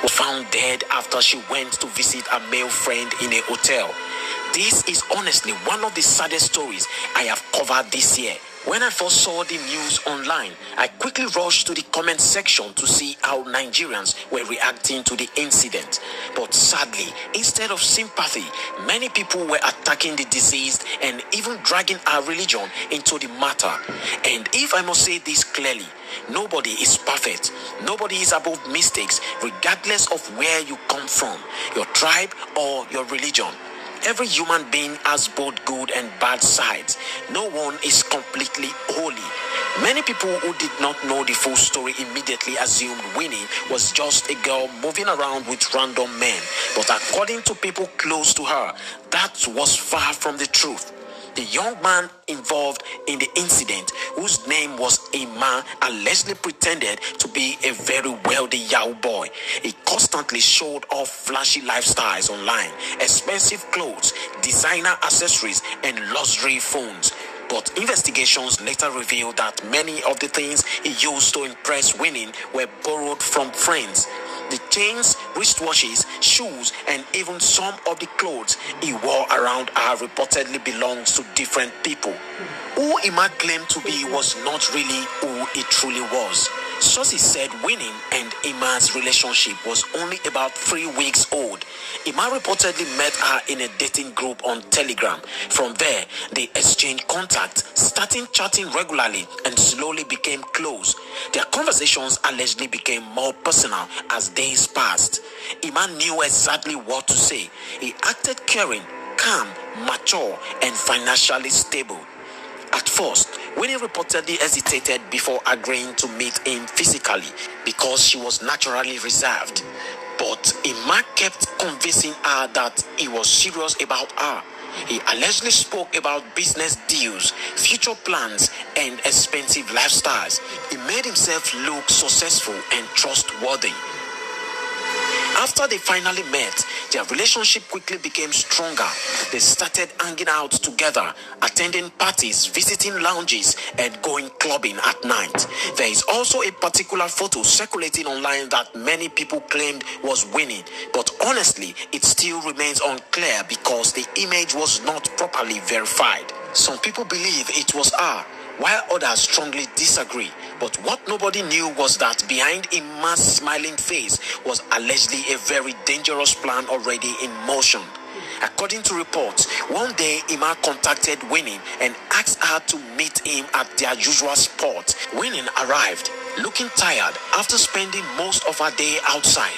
was found dead after she went to visit a male friend in a hotel. This is honestly one of the saddest stories I have covered this year. When I first saw the news online, I quickly rushed to the comment section to see how Nigerians were reacting to the incident. But sadly, instead of sympathy, many people were attacking the deceased and even dragging our religion into the matter. And if I must say this clearly, nobody is perfect. Nobody is above mistakes, regardless of where you come from, your tribe or your religion. Every human being has both good and bad sides. No one is completely holy. Many people who did not know the full story immediately assumed Winnie was just a girl moving around with random men. But according to people close to her, that was far from the truth. The young man involved in the incident, whose name was Ima, allegedly pretended to be a very wealthy Yahoo boy. He constantly showed off flashy lifestyles online, expensive clothes, designer accessories, and luxury phones. But investigations later revealed that many of the things he used to impress women were borrowed from friends. The chains, wristwatches, shoes, and even some of the clothes he wore around her reportedly belongs to different people. Who Ima claimed to be was not really who he truly was. Sources said Winnie and Ima's relationship was only about 3 weeks old. Ima reportedly met her in a dating group on Telegram. From there, they exchanged contact, starting chatting regularly and slowly became close. Their conversations allegedly became more personal as days passed. Ima knew exactly what to say. He acted caring, calm, mature, and financially stable. At first, Winnie reportedly hesitated before agreeing to meet him physically because she was naturally reserved. But Ima kept convincing her that he was serious about her. He allegedly spoke about business deals, future plans, and expensive lifestyles. He made himself look successful and trustworthy. After they finally met, their relationship quickly became stronger. They started hanging out together, attending parties, visiting lounges, and going clubbing at night. There is also a particular photo circulating online that many people claimed was Winnie, but honestly, it still remains unclear because the image was not properly verified. Some people believe it was her, while others strongly disagree. But what nobody knew was that behind Ima's smiling face was allegedly a very dangerous plan already in motion. According to reports, one day Ima contacted Winnie and asked her to meet him at their usual spot. Winnie arrived, looking tired after spending most of her day outside.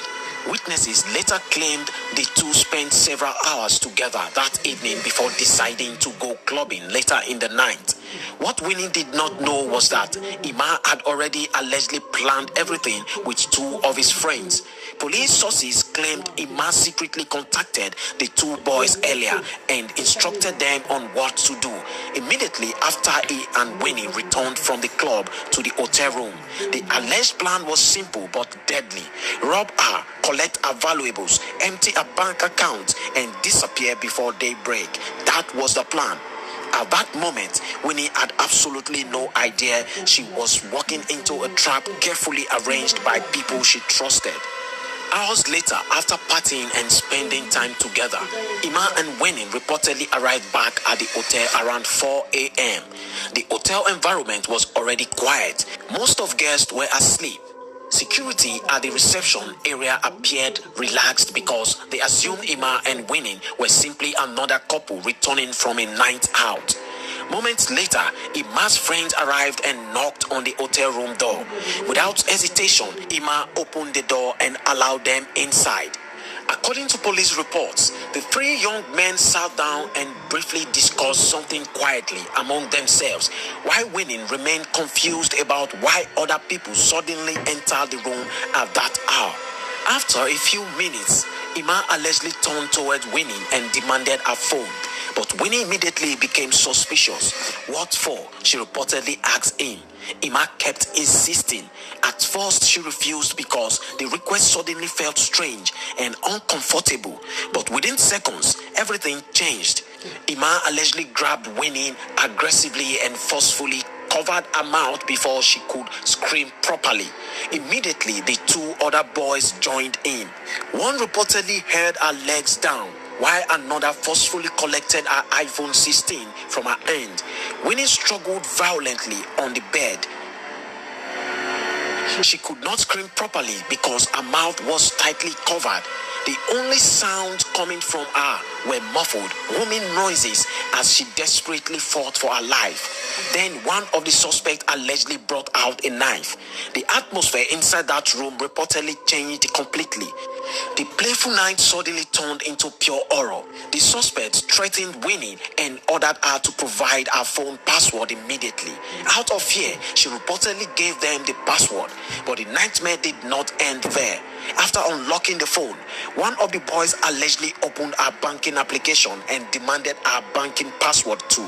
Witnesses later claimed the two spent several hours together that evening before deciding to go clubbing later in the night. What Winnie did not know was that Ima had already allegedly planned everything with two of his friends. Police sources claimed Ima secretly contacted the two boys earlier and instructed them on what to do. Immediately after he and Winnie returned from the club to the hotel room, the alleged plan was simple but deadly. Rob her, collect her valuables, empty her bank account, and disappear before daybreak. That was the plan. At that moment, Winnie had absolutely no idea she was walking into a trap carefully arranged by people she trusted. Hours later, after partying and spending time together, Ima and Winnie reportedly arrived back at the hotel around 4 a.m. The hotel environment was already quiet. Most of guests were asleep. Security at the reception area appeared relaxed because they assumed Ima and Winnie were simply another couple returning from a night out. Moments later, Ima's friends arrived and knocked on the hotel room door. Without hesitation, Ima opened the door and allowed them inside. According to police reports, the three young men sat down and briefly discussed something quietly among themselves, while Winnie remained confused about why other people suddenly entered the room at that hour. After a few minutes, Ima allegedly turned toward Winnie and demanded her phone. But Winnie immediately became suspicious. What for? She reportedly asked him. Ima kept insisting. At first, she refused because the request suddenly felt strange and uncomfortable. But within seconds, everything changed. Ima allegedly grabbed Winnie aggressively and forcefully covered her mouth before she could scream properly. Immediately, the two other boys joined in. One reportedly held her legs down, while another forcefully collected her iPhone 16 from her hand. Winnie struggled violently on the bed. She could not scream properly because her mouth was tightly covered. The only sounds coming from her were muffled, humming noises as she desperately fought for her life. Then one of the suspects allegedly brought out a knife. The atmosphere inside that room reportedly changed completely. The playful night suddenly turned into pure horror. The suspect threatened Winnie and ordered her to provide her phone password immediately. Out of fear, she reportedly gave them the password, but the nightmare did not end there. After unlocking the phone, one of the boys allegedly opened her banking application and demanded her banking password too.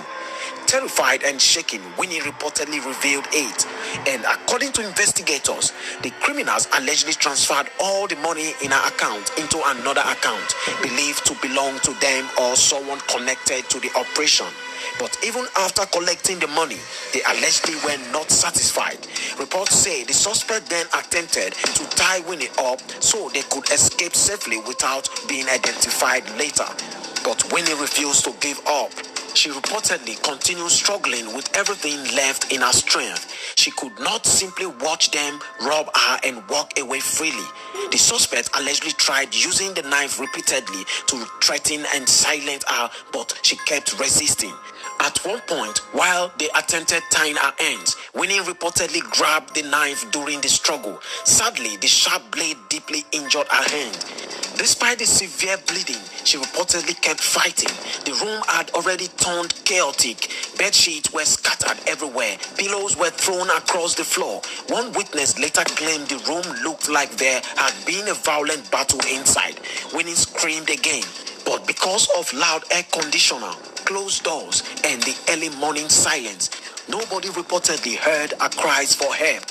Terrified and shaken, Winnie reportedly revealed it. And according to investigators, the criminals allegedly transferred all the money in her account into another account, believed to belong to them or someone connected to the operation. But even after collecting the money, they allegedly were not satisfied. Reports say the suspect then attempted to tie Winnie up so they could escape safely without being identified later. But Winnie refused to give up. She reportedly continued struggling with everything left in her strength. She could not simply watch them rob her and walk away freely. The suspect allegedly tried using the knife repeatedly to threaten and silence her, but she kept resisting. At one point, while they attempted tying her hands, Winnie reportedly grabbed the knife during the struggle. Sadly, the sharp blade deeply injured her hand. Despite the severe bleeding, she reportedly kept fighting. The room had already turned chaotic. Bed sheets were scattered everywhere. Pillows were thrown across the floor. One witness later claimed the room looked like there had been a violent battle inside. Winnie screamed again, but because of loud air conditioner, closed doors, and the early morning silence, nobody reportedly heard her cries for help.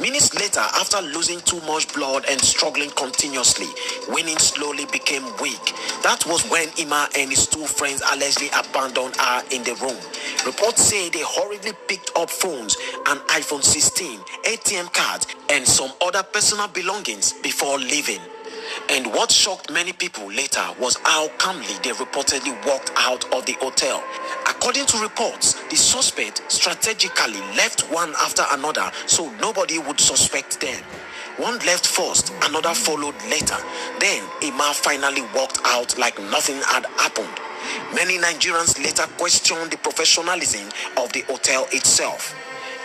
Minutes later, after losing too much blood and struggling continuously, Winnie slowly became weak. That was when Ima and his two friends allegedly abandoned her in the room. Reports say they hurriedly picked up phones, an iPhone 16, ATM cards, and some other personal belongings before leaving. And what shocked many people later was how calmly they reportedly walked out of the hotel. According to reports, the suspect strategically left one after another so nobody would suspect them. One left first, another followed later. Then Ima finally walked out like nothing had happened. Many Nigerians later questioned the professionalism of the hotel itself.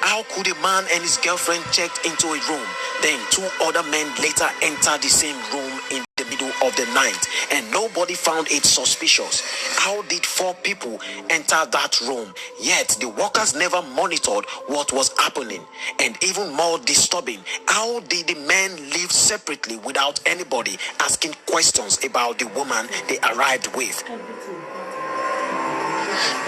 How could a man and his girlfriend checked into a room, then two other men later entered the same room in the middle of the night, and nobody found it suspicious? How did four people enter that room, yet the workers never monitored what was happening? And even more disturbing, how did the men live separately without anybody asking questions about the woman they arrived with?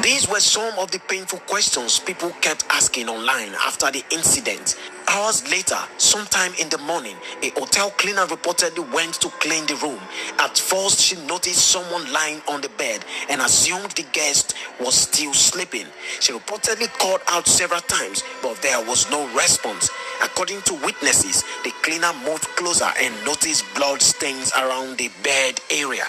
These were some of the painful questions people kept asking online after the incident. Hours later, sometime in the morning, a hotel cleaner reportedly went to clean the room. At first, she noticed someone lying on the bed and assumed the guest was still sleeping. She reportedly called out several times, but there was no response. According to witnesses, the cleaner moved closer and noticed blood stains around the bed area.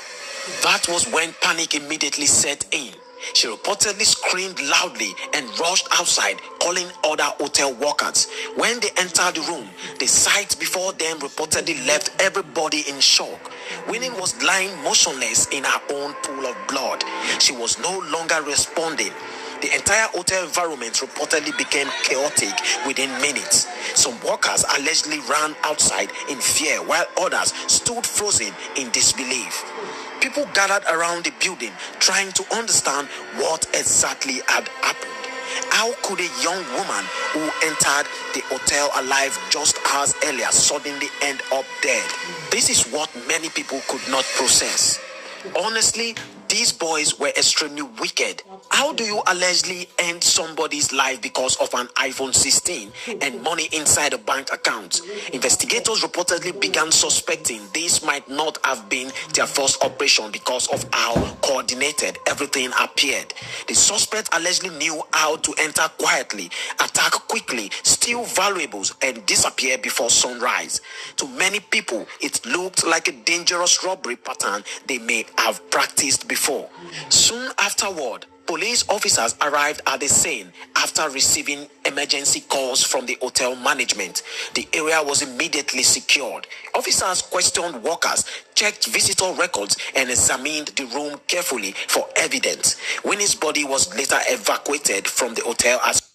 That was when panic immediately set in. She reportedly screamed loudly and rushed outside, calling other hotel workers. When they entered the room, the sight before them reportedly left everybody in shock. Winnie was lying motionless in her own pool of blood. She was no longer responding. The entire hotel environment reportedly became chaotic within minutes. Some workers allegedly ran outside in fear, while others stood frozen in disbelief. People gathered around the building trying to understand what exactly had happened. How could a young woman who entered the hotel alive just hours earlier suddenly end up dead? This is what many people could not process. Honestly, These boys were extremely wicked. How do you allegedly end somebody's life because of an iPhone 16 and money inside a bank account? Investigators reportedly began suspecting this might not have been their first operation because of how coordinated everything appeared. The suspect allegedly knew how to enter quietly, attack quickly, steal valuables, and disappear before sunrise. To many people, it looked like a dangerous robbery pattern they may have practiced before. Soon afterward, police officers arrived at the scene after receiving emergency calls from the hotel management. The area was immediately secured. Officers questioned workers, checked visitor records, and examined the room carefully for evidence. Winnie's body was later evacuated from the hotel as